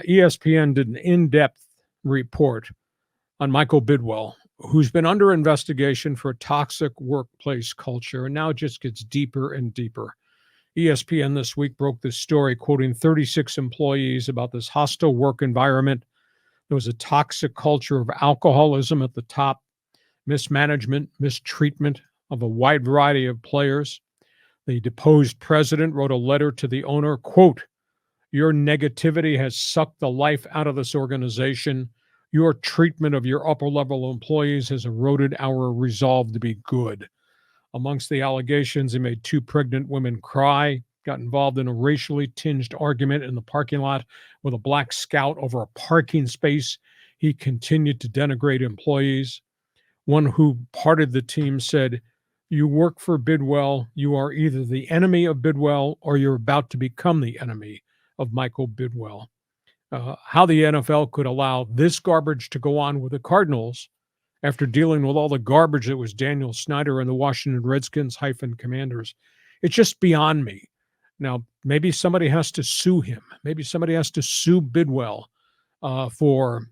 ESPN did an in-depth report on Michael Bidwell, who's been under investigation for a toxic workplace culture, and now it just gets deeper and deeper. ESPN this week broke this story, quoting 36 employees about this hostile work environment. There was a toxic culture of alcoholism at the top, mismanagement, mistreatment of a wide variety of players. The deposed president wrote a letter to the owner, quote, "Your negativity has sucked the life out of this organization. Your treatment of your upper-level employees has eroded our resolve to be good." Amongst the allegations, he made 2 pregnant women cry, got involved in a racially tinged argument in the parking lot with a black scout over a parking space. He continued to denigrate employees. One who parted the team said, "You work for Bidwell. You are either the enemy of Bidwell or you're about to become the enemy of Michael Bidwell." How the NFL could allow this garbage to go on with the Cardinals after dealing with all the garbage that was Daniel Snyder and the Washington Redskins Commanders, it's just beyond me. Now, maybe somebody has to sue him. Maybe somebody has to sue Bidwell for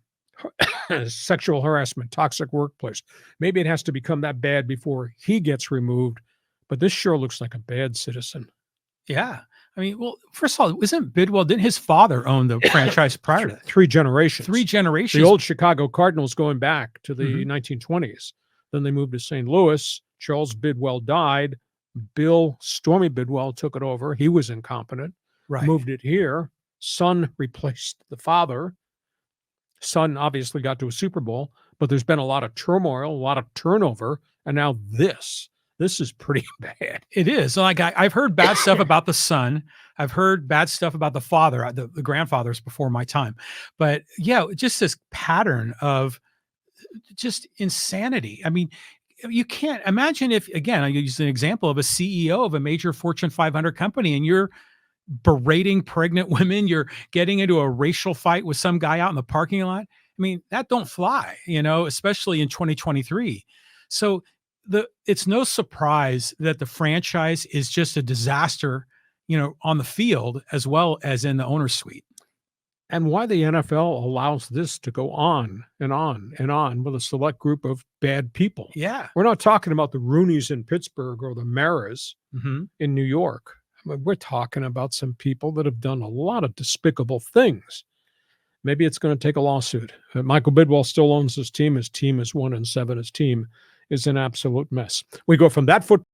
sexual harassment, toxic workplace. Maybe it has to become that bad before he gets removed. But this sure looks like a bad citizen. Yeah. I mean, well, first of all, didn't his father own the franchise prior to that? 3 generations. 3 generations. The old Chicago Cardinals going back to the 1920s. Then they moved to St. Louis. Charles Bidwell died. Bill Stormy Bidwell took it over. He was incompetent. Right. Moved it here. Son replaced the father. Son obviously got to a Super Bowl, but there's been a lot of turmoil, a lot of turnover, and now this. This is pretty bad. It is. Like I've heard bad stuff about the son. I've heard bad stuff about the father, the grandfathers before my time. But yeah, just this pattern of just insanity. I mean, you can't imagine if, again, I use an example of a CEO of a major Fortune 500 company and you're berating pregnant women, you're getting into a racial fight with some guy out in the parking lot. I mean, that don't fly, especially in 2023. So it's no surprise that the franchise is just a disaster, on the field as well as in the owner's suite. And why the NFL allows this to go on and on and on with a select group of bad people. Yeah. We're not talking about the Rooneys in Pittsburgh or the Maras in New York. I mean, we're talking about some people that have done a lot of despicable things. Maybe it's going to take a lawsuit. Michael Bidwell still owns his team. His team is 1-7. His team is an absolute mess. We go from that football